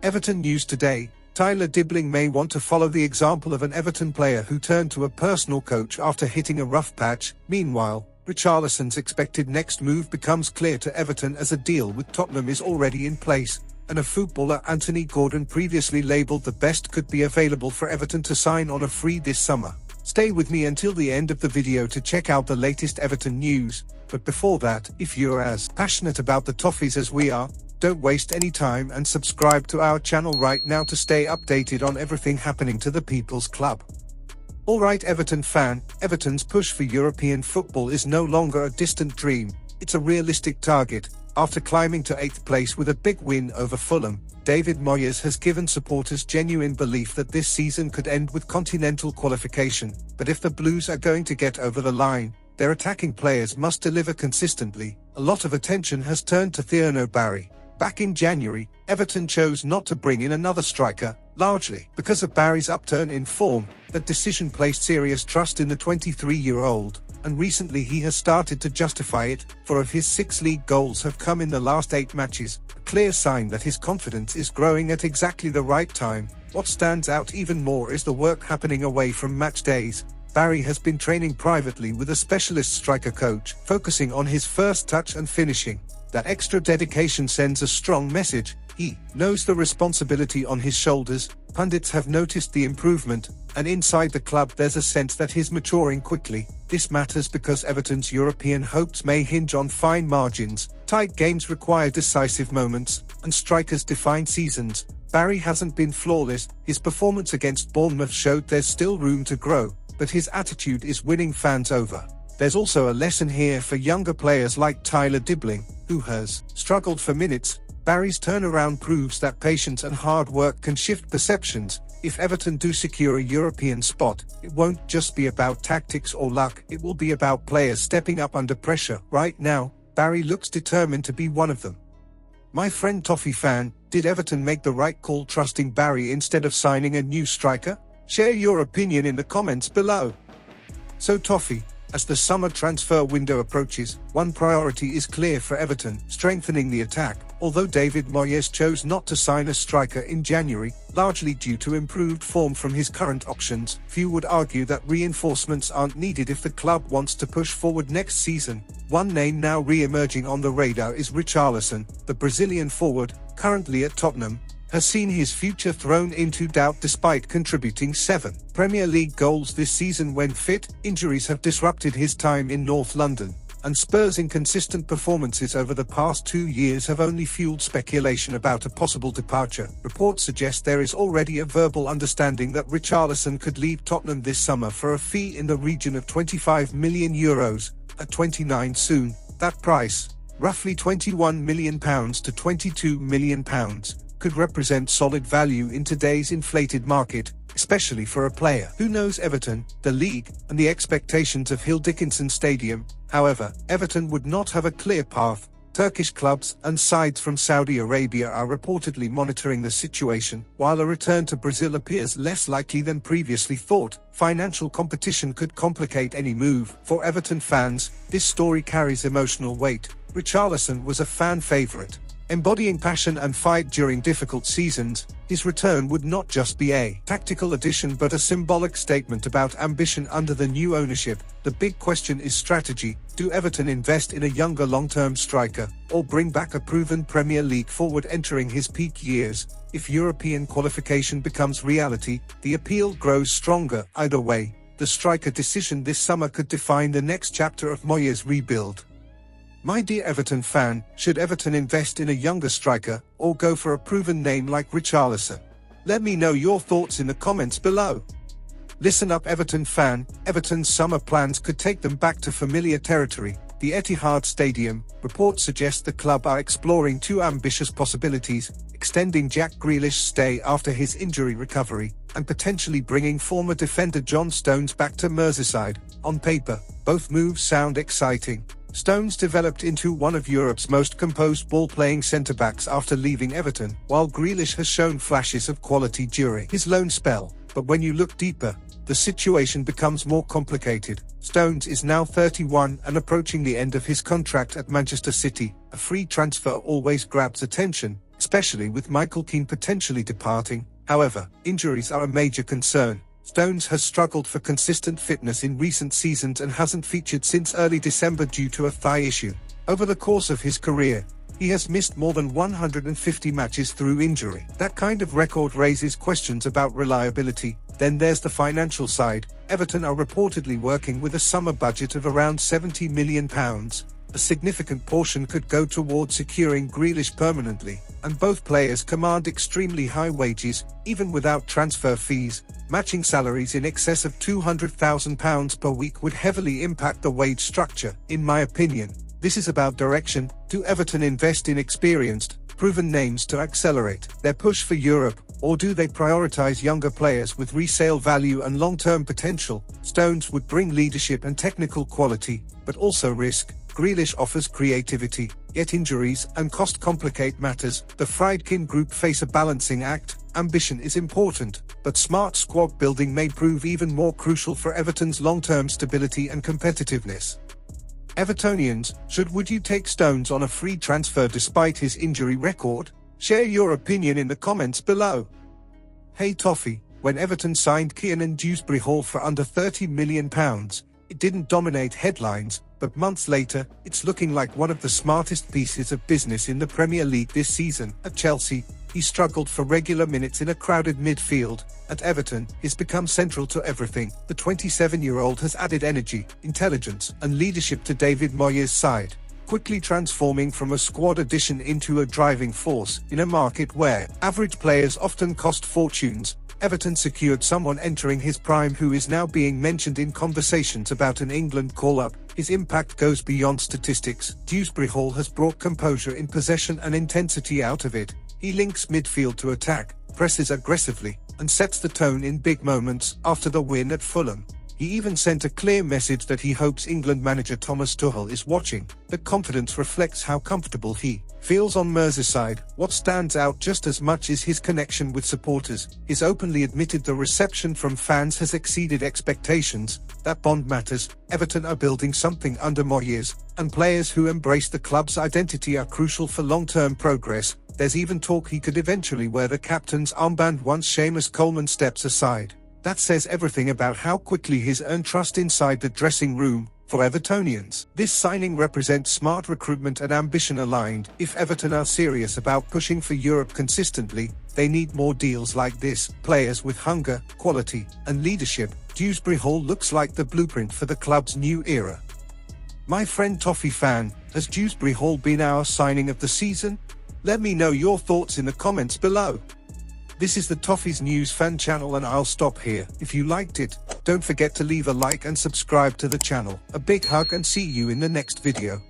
Everton news today. Tyler Dibling may want to follow the example of an Everton player who turned to a personal coach after hitting a rough patch. Meanwhile, Richarlison'S expected next move becomes clear to Everton as a deal with Tottenham is already in place, and a footballer Anthony Gordon previously labelled the best could be available for Everton to sign on a free this summer. Stay with me until the end of the video to check out the latest Everton news, but before that, if you're as passionate about the Toffees as we are, don't waste any time and subscribe to our channel right now to stay updated on everything happening to the People's Club. Alright Everton fan, Everton's push for European football is no longer a distant dream, it's a realistic target. After climbing to 8th place with a big win over Fulham, David Moyes has given supporters genuine belief that this season could end with continental qualification, but if the Blues are going to get over the line, their attacking players must deliver consistently. A lot of attention has turned to Thierno Barry. Back in January, Everton chose not to bring in another striker, largely because of Barry's upturn in form. That decision placed serious trust in the 23-year-old, and recently he has started to justify it. 4 of his 6 league goals have come in the last 8 matches, a clear sign that his confidence is growing at exactly the right time. What stands out even more is the work happening away from match days. Barry has been training privately with a specialist striker coach, focusing on his first touch and finishing. That extra dedication sends a strong message. He knows the responsibility on his shoulders. Pundits have noticed the improvement, and inside the club there's a sense that he's maturing quickly. This matters because Everton's European hopes may hinge on fine margins. Tight games require decisive moments, and strikers define seasons. Barry hasn't been flawless. His performance against Bournemouth showed there's still room to grow, but his attitude is winning fans over. There's also a lesson here for younger players like Tyler Dibling, who has struggled for minutes. Barry's turnaround proves that patience and hard work can shift perceptions. If Everton do secure a European spot, it won't just be about tactics or luck, it will be about players stepping up under pressure. Right now, Barry looks determined to be one of them. My friend Toffee fan, did Everton make the right call trusting Barry instead of signing a new striker? Share your opinion in the comments below. So Toffee, as the summer transfer window approaches, one priority is clear for Everton: strengthening the attack. Although David Moyes chose not to sign a striker in January, largely due to improved form from his current options, few would argue that reinforcements aren't needed if the club wants to push forward next season. One name now re-emerging on the radar is Richarlison. The Brazilian forward, currently at Tottenham, has seen his future thrown into doubt despite contributing 7 Premier League goals this season when fit. Injuries have disrupted his time in North London, and Spurs' inconsistent performances over the past 2 years have only fueled speculation about a possible departure. Reports suggest there is already a verbal understanding that Richarlison could leave Tottenham this summer for a fee in the region of €25 million, at 29 soon. That price, roughly £21 million to £22 million, could represent solid value in today's inflated market, especially for a player who knows Everton, the league, and the expectations of Hill Dickinson Stadium. However, Everton would not have a clear path. Turkish clubs and sides from Saudi Arabia are reportedly monitoring the situation, while a return to Brazil appears less likely than previously thought. Financial competition could complicate any move. For Everton fans, this story carries emotional weight. Richarlison was a fan favourite, embodying passion and fight during difficult seasons. His return would not just be a tactical addition but a symbolic statement about ambition under the new ownership. The big question is strategy. Do Everton invest in a younger long-term striker, or bring back a proven Premier League forward entering his peak years? If European qualification becomes reality, the appeal grows stronger. Either way, the striker decision this summer could define the next chapter of Moyes' rebuild. My dear Everton fan, should Everton invest in a younger striker, or go for a proven name like Richarlison? Let me know your thoughts in the comments below. Listen up Everton fan, Everton's summer plans could take them back to familiar territory, the Etihad Stadium. Reports suggest the club are exploring 2 ambitious possibilities: extending Jack Grealish's stay after his injury recovery, and potentially bringing former defender John Stones back to Merseyside. On paper, both moves sound exciting. Stones developed into one of Europe's most composed ball-playing centre-backs after leaving Everton, while Grealish has shown flashes of quality during his loan spell. But when you look deeper, the situation becomes more complicated. Stones is now 31 and approaching the end of his contract at Manchester City. A free transfer always grabs attention, especially with Michael Keane potentially departing. However, injuries are a major concern. Stones has struggled for consistent fitness in recent seasons and hasn't featured since early December due to a thigh issue. Over the course of his career, he has missed more than 150 matches through injury. That kind of record raises questions about reliability. Then there's the financial side. Everton are reportedly working with a summer budget of around £70 million. A significant portion could go towards securing Grealish permanently, and both players command extremely high wages, even without transfer fees. Matching salaries in excess of £200,000 per week would heavily impact the wage structure. In my opinion, this is about direction. Do Everton invest in experienced, proven names to accelerate their push for Europe, or do they prioritize younger players with resale value and long-term potential? Stones would bring leadership and technical quality, but also risk. Grealish offers creativity, yet injuries and cost complicate matters. The Friedkin group face a balancing act. Ambition is important, but smart squad building may prove even more crucial for Everton's long-term stability and competitiveness. Evertonians, would you take Stones on a free transfer despite his injury record? Share your opinion in the comments below. Hey Toffee, when Everton signed Kiernan Dewsbury-Hall for under £30 million, it didn't dominate headlines, but months later, it's looking like one of the smartest pieces of business in the Premier League this season. At Chelsea, he struggled for regular minutes in a crowded midfield. At Everton, he's become central to everything. The 27-year-old has added energy, intelligence, and leadership to David Moyes' side, quickly transforming from a squad addition into a driving force. In a market where average players often cost fortunes, Everton secured someone entering his prime who is now being mentioned in conversations about an England call-up. His impact goes beyond statistics. Dewsbury-Hall has brought composure in possession and intensity out of it. He links midfield to attack, presses aggressively, and sets the tone in big moments. After the win at Fulham, he even sent a clear message that he hopes England manager Thomas Tuchel is watching. The confidence reflects how comfortable he feels on Merseyside. What stands out just as much is his connection with supporters. His openly admitted the reception from fans has exceeded expectations. That bond matters. Everton are building something under Moyes, and players who embrace the club's identity are crucial for long-term progress. There's even talk he could eventually wear the captain's armband once Seamus Coleman steps aside. That says everything about how quickly he's earned trust inside the dressing room. For Evertonians, this signing represents smart recruitment and ambition aligned. If Everton are serious about pushing for Europe consistently, they need more deals like this. Players with hunger, quality, and leadership. Dewsbury-Hall looks like the blueprint for the club's new era. My friend Toffee fan, has Dewsbury-Hall been our signing of the season? Let me know your thoughts in the comments below. This is the Toffee's News fan channel and I'll stop here. If you liked it, don't forget to leave a like and subscribe to the channel. A big hug and see you in the next video.